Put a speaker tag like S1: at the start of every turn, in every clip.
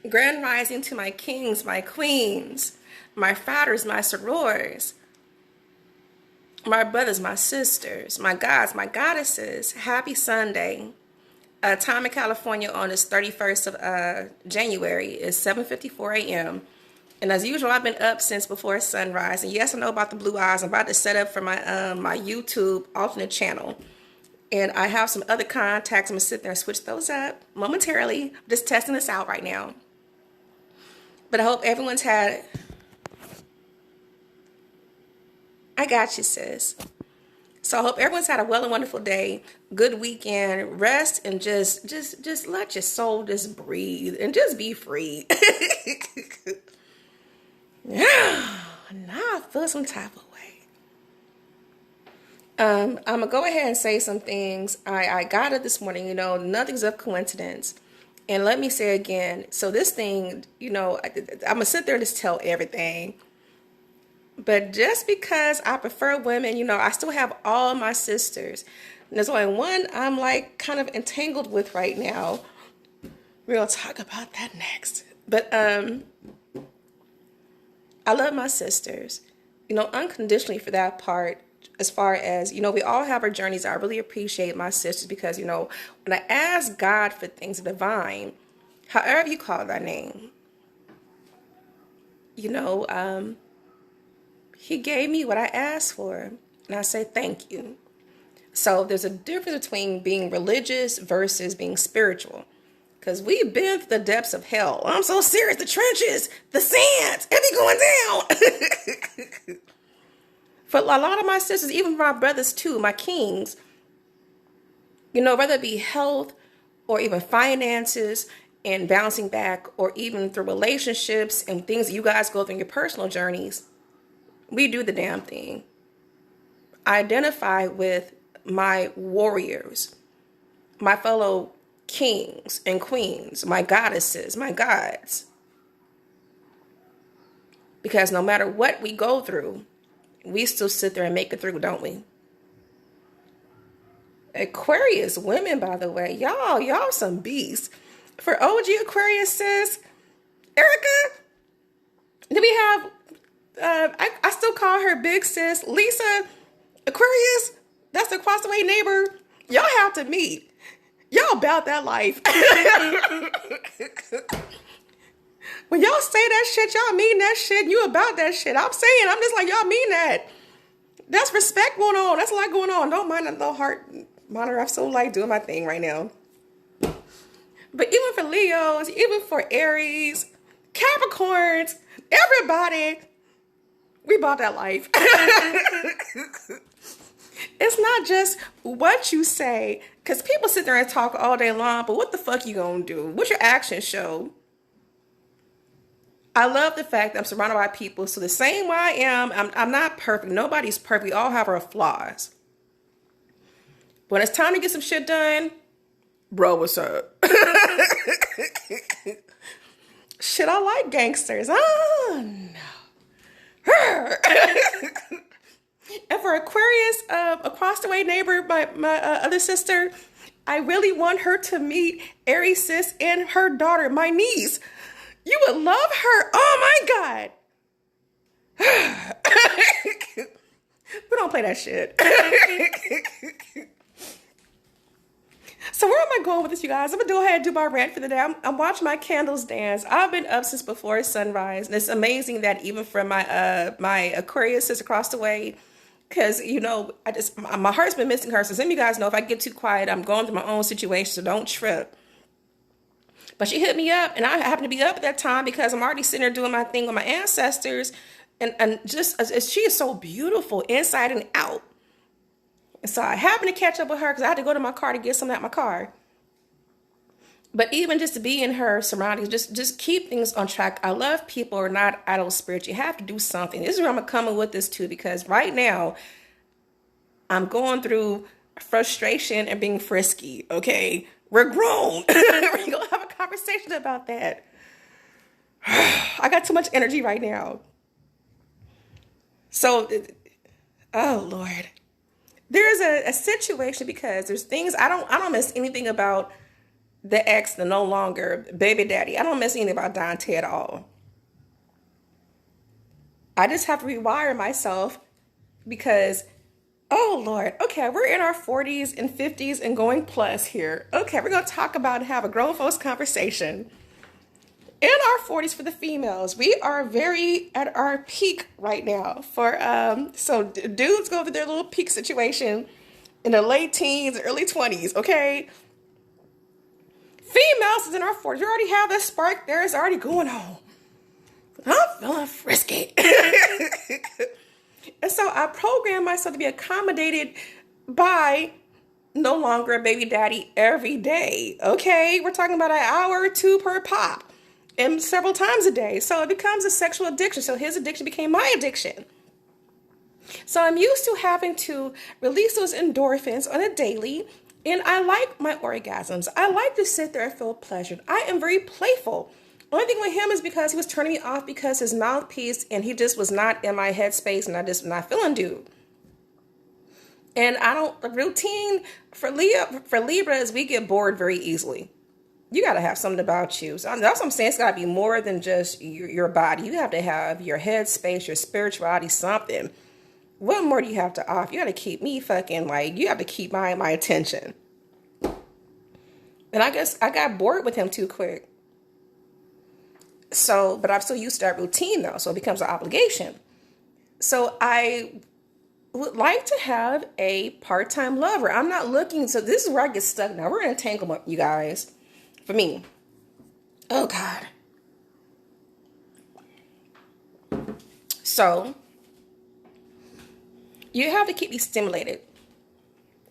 S1: Grand rising to my kings, my queens, my fathers, my sorors, my brothers, my sisters, my gods, my goddesses. Happy Sunday. Time in California on this 31st of January is 7:54 a.m. And as usual, I've been up since before sunrise. And yes, I know about the blue eyes. I'm about to set up for my YouTube alternate channel. And I have some other contacts. I'm going to sit there and switch those up momentarily. Just testing this out right now. But I hope everyone's had... I got you, sis. So I hope everyone's had a well and wonderful day, good weekend, rest, and just let your soul just breathe and just be free. Yeah, now I feel some type of way. I'm gonna go ahead and say some things. I got it this morning. Nothing's a coincidence. And let me say again. So this thing, I'm gonna sit there and just tell everything. But just because I prefer women, I still have all my sisters. And there's only one I'm like kind of entangled with right now. We'll talk about that next. But I love my sisters, unconditionally for that part. As far as, we all have our journeys. I really appreciate my sisters because, when I ask God for things divine, however you call that name, He gave me what I asked for, and I say thank you. So there's a difference between being religious versus being spiritual, because we've been through the depths of hell. I'm so serious. The trenches, the sands, it be going down. For a lot of my sisters, even my brothers too, my kings, whether it be health or even finances and bouncing back, or even through relationships and things that you guys go through in your personal journeys, we do the damn thing. I identify with my warriors, my fellow kings and queens, my goddesses, my gods. Because no matter what we go through, we still sit there and make it through, don't we? Aquarius women, by the way, y'all some beasts. For OG Aquarius sis, Erica, do we have... I still call her big sis, Lisa Aquarius. That's the across the way neighbor. Y'all have to meet. Y'all about that life. When y'all say that shit, y'all mean that shit. You about that shit. I'm just like, y'all mean that. That's respect going on. That's a lot going on. Don't mind that little heart monitor. I'm so like doing my thing right now. But even for Leos, even for Aries, Capricorns, everybody, we bought that life. It's not just what you say, because people sit there and talk all day long, but what the fuck you gonna do? What's your action show? I love the fact that I'm surrounded by people. So the same way I am, I'm not perfect. Nobody's perfect. We all have our flaws. When it's time to get some shit done, bro, what's up? Shit, I like gangsters. Oh, no. And for Aquarius, across the way neighbor, my other sister, I really want her to meet Aries sis and her daughter, my niece. You would love her. Oh my God. We don't play that shit. So where am I going with this, you guys? I'm gonna go ahead and do my rant for the day. I'm watching my candles dance. I've been up since before sunrise, and it's amazing that even from my Aquarius is across the way, because my heart's been missing her. So some of you guys know if I get too quiet, I'm going through my own situation. So don't trip. But she hit me up, and I happened to be up at that time because I'm already sitting there doing my thing with my ancestors, and just as she is so beautiful inside and out. And so I happened to catch up with her because I had to go to my car to get something out my car. But even just to be in her surroundings, just keep things on track. I love people are not idle spirits. You have to do something. This is where I'm coming with this too, because right now I'm going through frustration and being frisky. Okay, we're grown. We're gonna have a conversation about that. I got too much energy right now. So, oh Lord. There's a situation because there's things I don't miss anything about the ex, the no longer baby daddy. I don't miss anything about Dante at all. I just have to rewire myself because, oh Lord, okay, we're in our 40s and 50s and going plus here. Okay, we're going to talk about and have a grown folks conversation. In our 40s for the females, we are very at our peak right now. So dudes go through their little peak situation in the late teens, early 20s, okay? Females is in our 40s. You already have that spark there. It's already going on. I'm feeling frisky. And so I programmed myself to be accommodated by no longer a baby daddy every day. Okay, we're talking about an hour or two per pop and several times a day. So it becomes a sexual addiction. So his addiction became my addiction. So I'm used to having to release those endorphins on a daily. And I like my orgasms. I like to sit there and feel pleasured. I am very playful. Only thing with him is because he was turning me off because his mouthpiece and he just was not in my headspace and I just not feeling dude. And the routine for Libras, we get bored very easily. You got to have something about you. So that's what I'm saying. It's got to be more than just your body. You have to have your headspace, your spirituality, something. What more do you have to offer? You got to keep me you have to keep my attention. And I guess I got bored with him too quick. So, but I'm still used to that routine though. So it becomes an obligation. So I would like to have a part-time lover. I'm not looking. So this is where I get stuck now. We're in entanglement, you guys. For me. Oh God. So you have to keep me stimulated.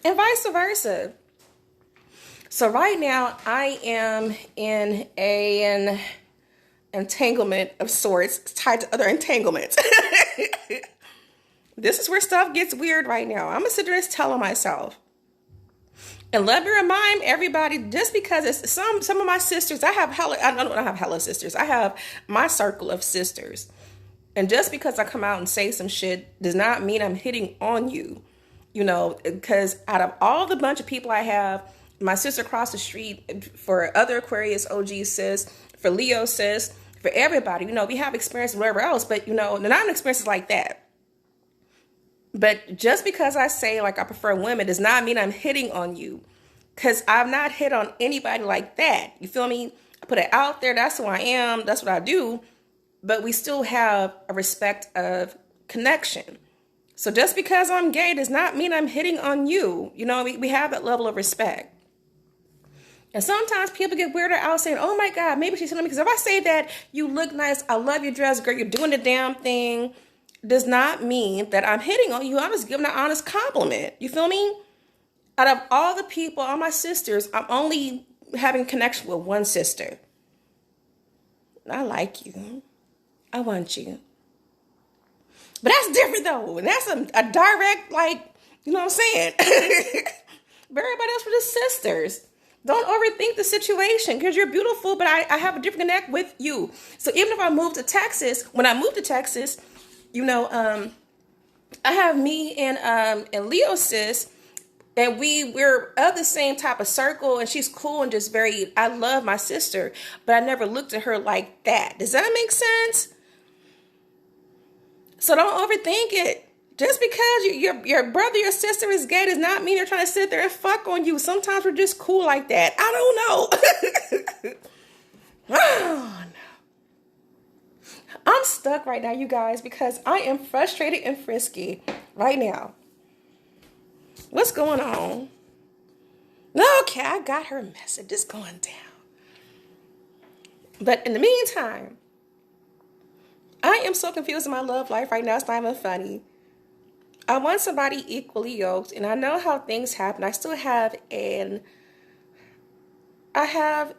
S1: And vice versa. So right now I am in an entanglement of sorts tied to other entanglements. This is where stuff gets weird right now. I'm gonna sit there and telling myself. And let me remind everybody, just because it's some of my sisters, I don't have hella sisters. I have my circle of sisters. And just because I come out and say some shit does not mean I'm hitting on you. You know, because out of all the bunch of people I have, my sister across the street, for other Aquarius OG sis, for Leo sis, for everybody, you know, we have experiences wherever else, but you know, they're not experiences like that. But just because I say like I prefer women does not mean I'm hitting on you. Because I've not hit on anybody like that. You feel me? I put it out there. That's who I am. That's what I do. But we still have a respect of connection. So just because I'm gay does not mean I'm hitting on you. You know, we have that level of respect. And sometimes people get weirded out saying, oh my God, maybe she's hitting me. Because if I say that you look nice, I love your dress, girl, you're doing the damn thing, does not mean that I'm hitting on you. I'm just giving an honest compliment. You feel me? Out of all the people, all my sisters, I'm only having connection with one sister. I like you. I want you. But that's different though. And that's a direct, like, you know what I'm saying? But everybody else, we're just sisters. Don't overthink the situation because you're beautiful, but I have a different connect with you. So even if I move to Texas, when I moved to Texas, you know, I have me and Leo sis, and we're of the same type of circle, and she's cool and just very, I love my sister, but I never looked at her like that. Does that make sense? So don't overthink it. Just because your brother, your sister is gay does not mean they're trying to sit there and fuck on you. Sometimes we're just cool like that. I don't know. Oh, no. I'm stuck right now, you guys, because I am frustrated and frisky right now. What's going on? Okay, I got her message. It's going down. But in the meantime, I am so confused in my love life right now. It's not even funny. I want somebody equally yoked, and I know how things happen. I still have I have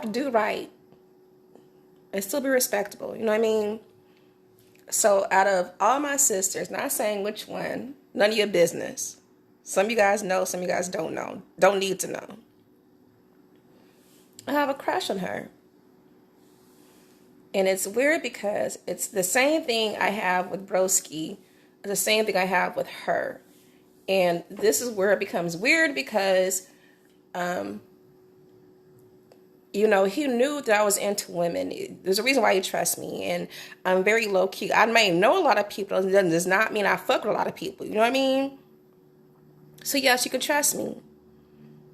S1: to do right and still be respectable. You know what I mean? So out of all my sisters, not saying which one, none of your business. Some of you guys know, some of you guys don't know. Don't need to know. I have a crush on her. And it's weird because it's the same thing I have with Broski the same thing I have with her. And this is where it becomes weird because, you know, he knew that I was into women. There's a reason why he trusts me. And I'm very low key. I may know a lot of people. That does not mean I fuck with a lot of people. You know what I mean? So yes, you can trust me.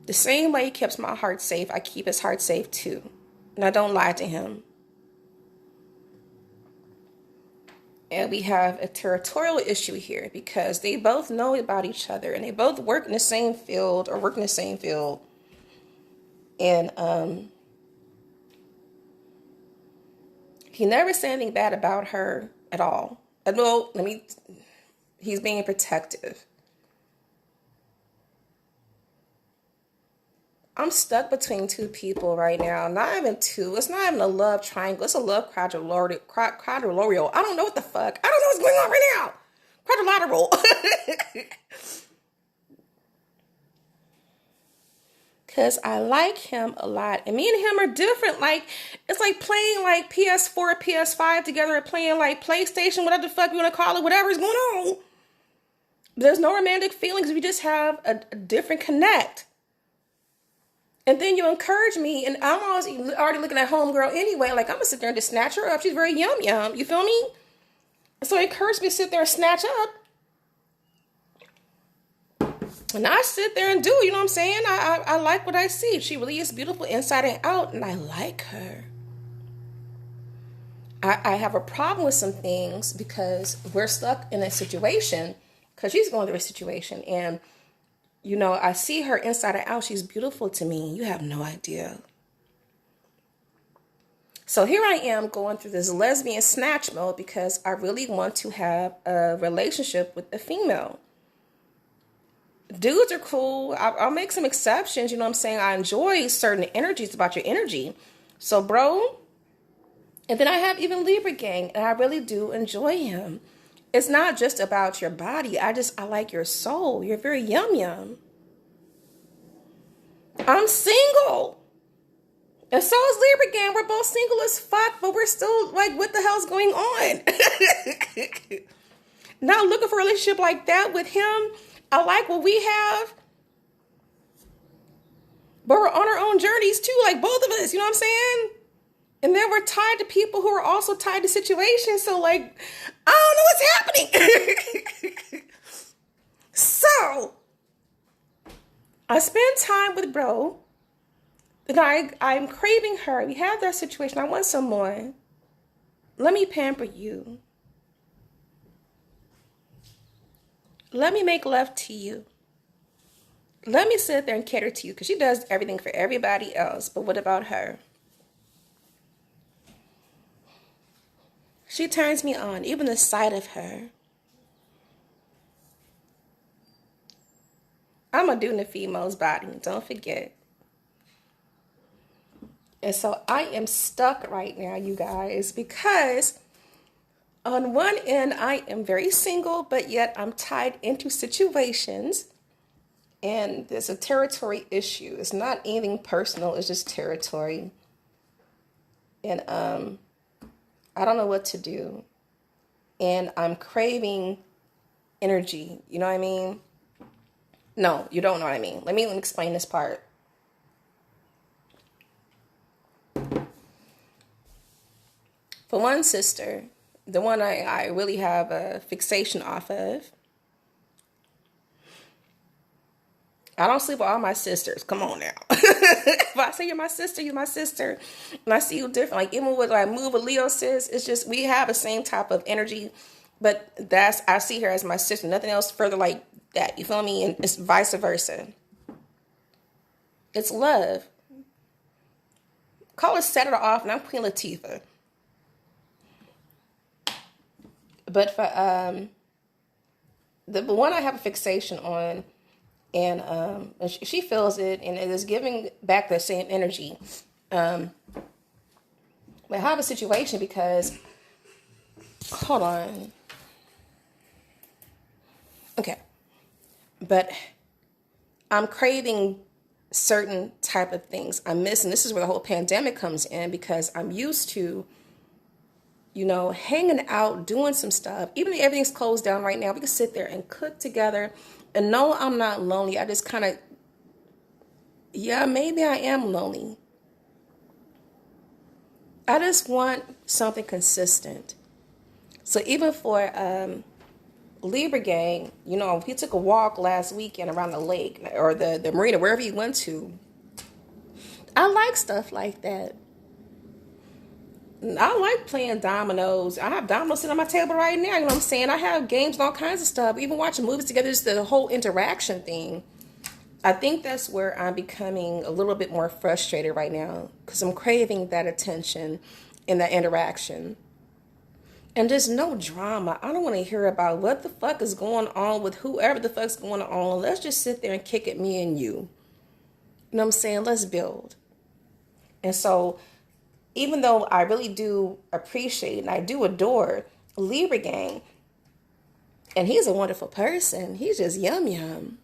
S1: The same way he keeps my heart safe, I keep his heart safe too. And I don't lie to him. And we have a territorial issue here because they both know about each other and they both work in the same field or work in the same field. And he never said anything bad about her at all. Well, he's being protective. I'm stuck between two people right now. Not even two. It's not even a love triangle. It's a love quadrilateral. I don't know what the fuck. I don't know what's going on right now. Quadrilateral. Because I like him a lot. And me and him are different. Like, it's like playing like PS4, PS5 together and playing like PlayStation, whatever the fuck you want to call it, whatever's going on. There's no romantic feelings. We just have a different connect. And then you encourage me, and I'm already looking at homegirl anyway. Like, I'm going to sit there and just snatch her up. She's very yum. You feel me? So he encouraged me to sit there and snatch up. And I sit there and do, you know what I'm saying? I like what I see. She really is beautiful inside and out, and I like her. I have a problem with some things because we're stuck in a situation, because she's going through a situation, and you know, I see her inside and out. She's beautiful to me. You have no idea. So here I am going through this lesbian snatch mode because I really want to have a relationship with a female. Dudes are cool. I'll make some exceptions. You know what I'm saying? I enjoy certain energies about your energy. So, bro. And then I have even Libra gang, and I really do enjoy him. It's not just about your body. I like your soul. You're very yum. I'm single. And so is Libra gang. We're both single as fuck, but we're still like, what the hell's going on? Not looking for a relationship like that with him. I like what we have. But we're on our own journeys too, like both of us, you know what I'm saying? And then we're tied to people who are also tied to situations. So, like, I don't know what's happening. So, I spend time with bro. And I'm craving her. We have that situation. I want some more. Let me pamper you. Let me make love to you. Let me sit there and cater to you. Because she does everything for everybody else. But what about her? She turns me on, even the sight of her. I'm a dude in a female's body, don't forget. And so I am stuck right now, you guys, because on one end, I am very single, but yet I'm tied into situations. And there's a territory issue. It's not anything personal, it's just territory. And I don't know what to do. And I'm craving energy. You know what I mean? No, you don't know what I mean. Let me explain this part. For one sister, the one I really have a fixation off of, I don't sleep with all my sisters. Come on now. If I say you're my sister, you're my sister. And I see you different. Like, even with I move with Leo sis, it's just we have the same type of energy. But I see her as my sister. Nothing else further like that. You feel me? And it's vice versa. It's love. Call it set it off, and I'm Queen Latifah. But for the one I have a fixation on, and she feels it, and it is giving back the same energy. But I have a situation because, hold on. Okay. But I'm craving certain type of things. I'm missing. This is where the whole pandemic comes in, because I'm used to hanging out, doing some stuff. Even if everything's closed down right now, we can sit there and cook together. And no, I'm not lonely. I just kind of, yeah, maybe I am lonely. I just want something consistent. So even for Libra gang, we took a walk last weekend around the lake or the marina, wherever you went to. I like stuff like that. I like playing dominoes. I have dominoes sitting on my table right now. You know what I'm saying? I have games and all kinds of stuff. Even watching movies together, just the whole interaction thing. I think that's where I'm becoming a little bit more frustrated right now because I'm craving that attention and that interaction. And there's no drama. I don't want to hear about what the fuck is going on with whoever the fuck's going on. Let's just sit there and kick it, me and you. You know what I'm saying? Let's build. And so, even though I really do appreciate and I do adore Libra gang, and he's a wonderful person, he's just yum yum.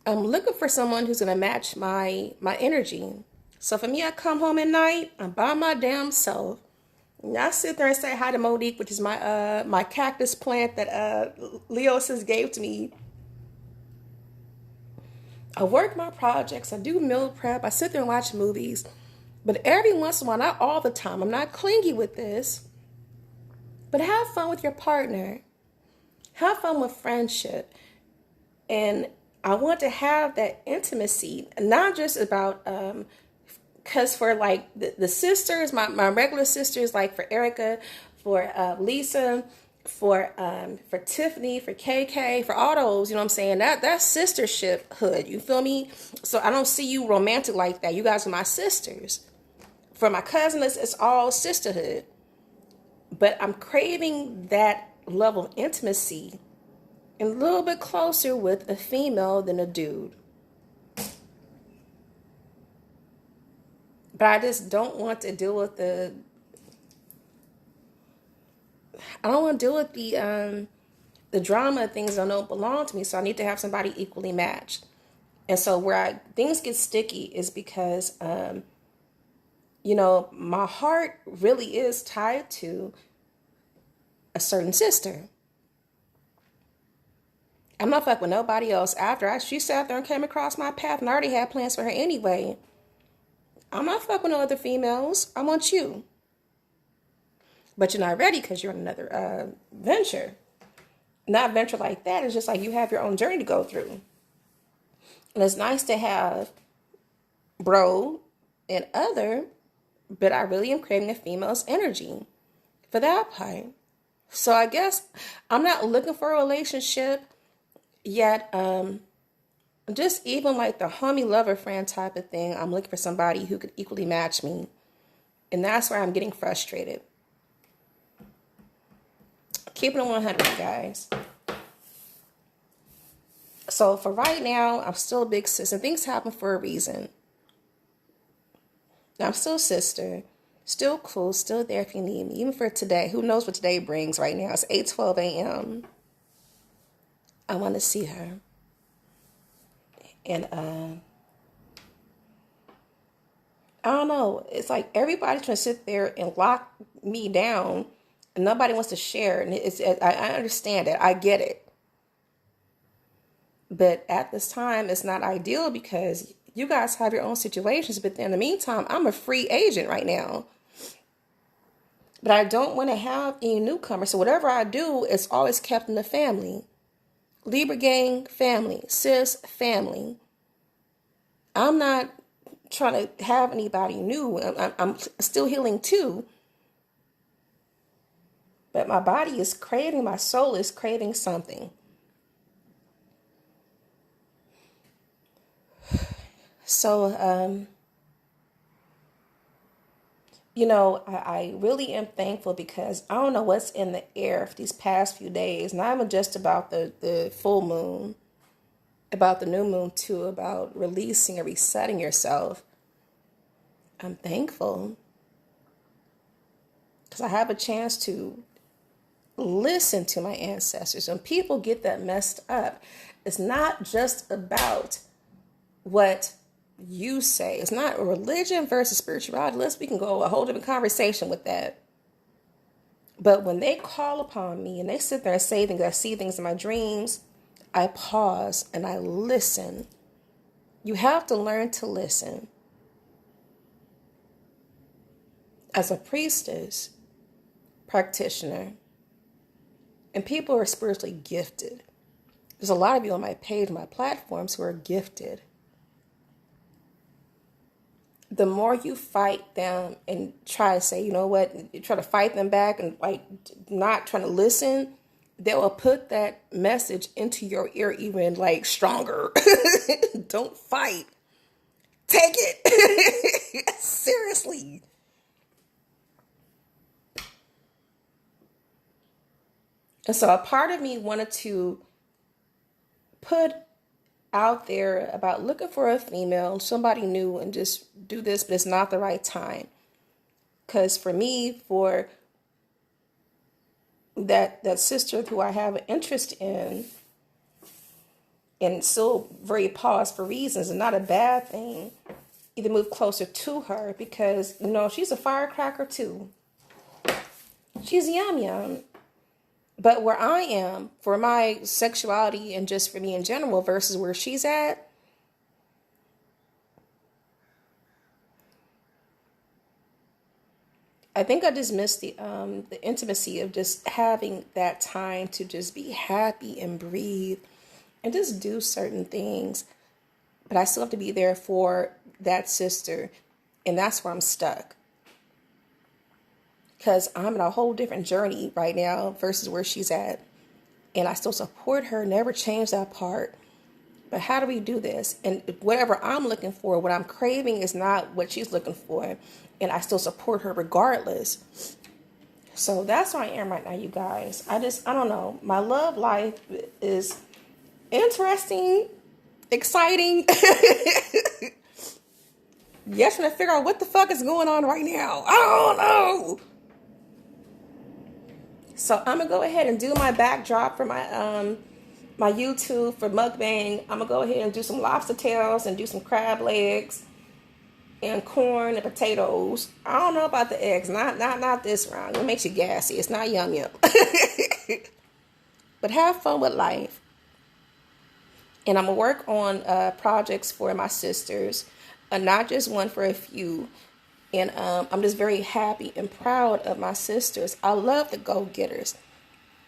S1: I'm looking for someone who's gonna match my energy. So for me, I come home at night, I'm by my damn self. And I sit there and say hi to Monique, which is my cactus plant that Leo says gave to me. I work my projects, I do meal prep, I sit there and watch movies. But every once in a while, not all the time, I'm not clingy with this, but have fun with your partner. Have fun with friendship. And I want to have that intimacy, not just about, because for like the sisters, my regular sisters, like for Erica, for Lisa, for Tiffany, for KK, for all those, you know what I'm saying? That's sistership hood, you feel me? So I don't see you romantic like that. You guys are my sisters. For my cousin, it's all sisterhood. But I'm craving that level of intimacy and a little bit closer with a female than a dude. But I just don't want to deal with the drama of things that don't belong to me. So I need to have somebody equally matched. And so where things get sticky is because my heart really is tied to a certain sister. I'm not fucking with nobody else. She sat there and came across my path and I already had plans for her anyway. I'm not fucking with no other females. I want you. But you're not ready because you're in another venture. Not venture like that. It's just like you have your own journey to go through. And it's nice to have bro and other, but I really am craving a female's energy for that part. So I guess I'm not looking for a relationship yet. Just even like the homie lover friend type of thing, I'm looking for somebody who could equally match me. And that's where I'm getting frustrated. Keeping it 100, guys. So for right now, I'm still a big sis, and things happen for a reason. I'm still sister, still cool, still there if you need me. Even for today, who knows what today brings right now. It's 8:12 a.m. I want to see her. And I don't know. It's like everybody's trying to sit there and lock me down, and nobody wants to share. And I understand it. I get it. But at this time, it's not ideal because you guys have your own situations. But in the meantime, I'm a free agent right now. But I don't want to have any newcomers. So whatever I do, it's always kept in the family. Libra gang, family. Sis, family. I'm not trying to have anybody new. I'm still healing too. But my body is craving, my soul is craving something. So, I really am thankful because I don't know what's in the air for these past few days. Not even just about the full moon, about the new moon too, about releasing and resetting yourself. I'm thankful because I have a chance to listen to my ancestors. When people get that messed up, it's not just about what you say. It's not religion versus spirituality. We can go a whole different conversation with that. But when they call upon me and they sit there and say things, I see things in my dreams, I pause and I listen. You have to learn to listen. As a priestess, practitioner, and people who are spiritually gifted. There's a lot of you on my page, my platforms who are gifted. The more you fight them and try to say, you know what, you try to fight them back and like not trying to listen, they will put that message into your ear even like stronger. Don't fight. Take it. Seriously. And so a part of me wanted to put out there about looking for a female, somebody new, and just do this, but it's not the right time. Because for me, for that sister who I have an interest in, and still very paused for reasons, and not a bad thing, either move closer to her because, you know, she's a firecracker too. She's yum yum. But where I am, for my sexuality and just for me in general versus where she's at, I think I just miss the intimacy of just having that time to just be happy and breathe and just do certain things. But I still have to be there for that sister, and that's where I'm stuck. Because I'm in a whole different journey right now versus where she's at. And I still support her, never change that part. But how do we do this? And whatever I'm looking for, what I'm craving is not what she's looking for. And I still support her regardless. So that's where I am right now, you guys. I don't know. My love life is interesting, exciting. Yes, trying to figure out what the fuck is going on right now. I don't know. So I'm going to go ahead and do my backdrop for my my YouTube for mukbang. I'm going to go ahead and do some lobster tails and do some crab legs and corn and potatoes. I don't know about the eggs. Not this round. It makes you gassy. It's not yum yum. But have fun with life. And I'm going to work on projects for my sisters. Not just one, for a few. And I'm just very happy and proud of my sisters. I love the go-getters.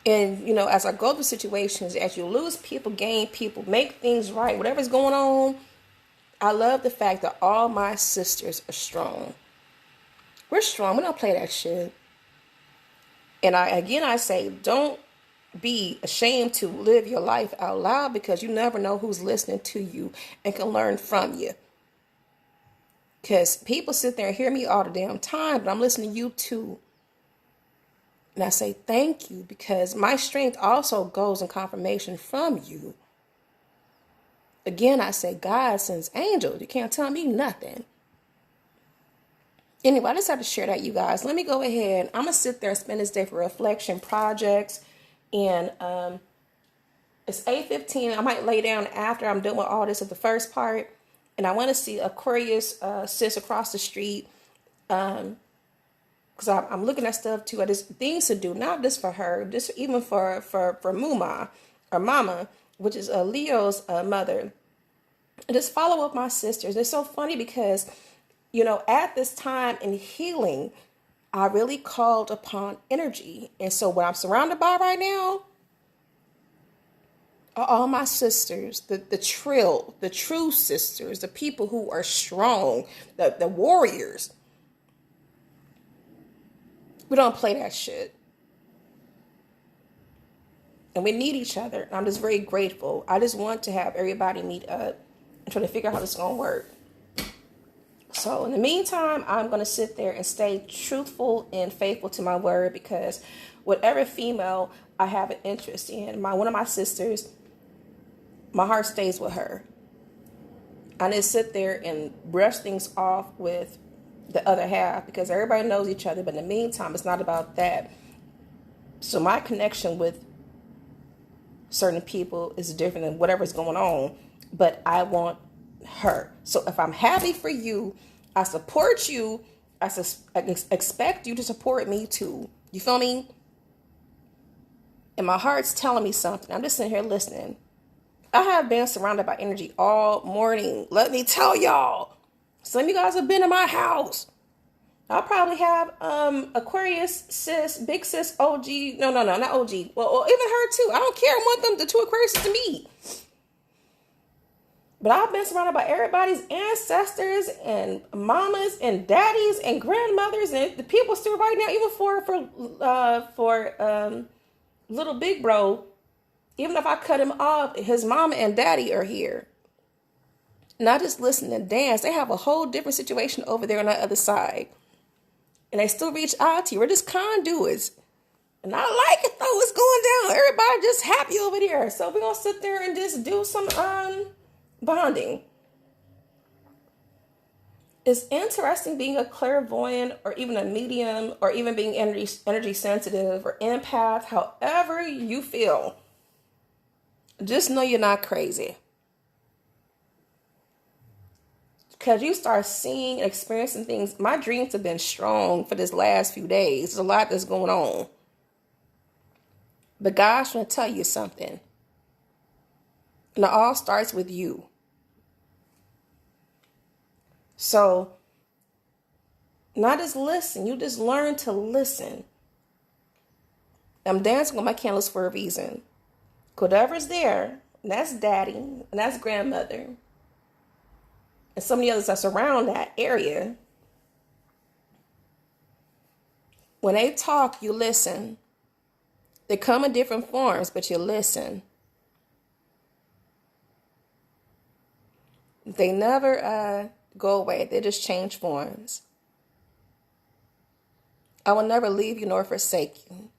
S1: And, you know, as I go through situations, as you lose people, gain people, make things right, whatever's going on, I love the fact that all my sisters are strong. We're strong. We don't play that shit. And I say, don't be ashamed to live your life out loud, because you never know who's listening to you and can learn from you. Because people sit there and hear me all the damn time, but I'm listening to you too. And I say thank you, because my strength also goes in confirmation from you. Again, I say God sends angels. You can't tell me nothing. Anyway, I just have to share that, you guys. Let me go ahead. I'm going to sit there and spend this day for reflection projects. And it's 8:15. I might lay down after I'm done with all this at the first part. And I want to see Aquarius sis across the street, because I'm looking at stuff too. I just things to do, not just for her, just even for Muma or Mama, which is Leo's mother. And just follow up my sisters. It's so funny because, you know, at this time in healing, I really called upon energy, and so what I'm surrounded by right now are all my sisters, the true sisters, the people who are strong, the warriors. We don't play that shit. And we need each other. I'm just very grateful. I just want to have everybody meet up and try to figure out how this is going to work. So in the meantime, I'm going to sit there and stay truthful and faithful to my word, because whatever female I have an interest in, one of my sisters, my heart stays with her. I just sit there and brush things off with the other half, because everybody knows each other. But in the meantime, it's not about that. So my connection with certain people is different than whatever's going on. But I want her. So if I'm happy for you, I support you. I expect you to support me too. You feel me? And my heart's telling me something. I'm just sitting here listening. I have been surrounded by energy all morning. Let me tell y'all. Some of you guys have been in my house. I probably have Aquarius sis, big sis OG. No, not OG. Well, even her too. I don't care. I want them, the two Aquarius to meet. But I've been surrounded by everybody's ancestors and mamas and daddies and grandmothers and the people still right now, even for little big bro. Even if I cut him off, his mama and daddy are here. Not just listen and dance. They have a whole different situation over there on the other side. And they still reach out to you. We're just conduits. And I like it though. It's going down. Everybody just happy over there. So we're going to sit there and just do some bonding. It's interesting being a clairvoyant or even a medium or even being energy sensitive or empath, however you feel. Just know you're not crazy. Because you start seeing and experiencing things. My dreams have been strong for this last few days. There's a lot that's going on. But God's trying to tell you something. And it all starts with you. So, not just listen. You just learn to listen. I'm dancing with my candles for a reason. Whatever's there, and that's daddy, and that's grandmother, and so many others that surround that area. When they talk, you listen. They come in different forms, but you listen. They never go away. They just change forms. I will never leave you nor forsake you.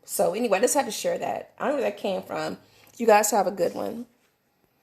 S1: So anyway, I just had to share that. I don't know where that came from. You guys have a good one.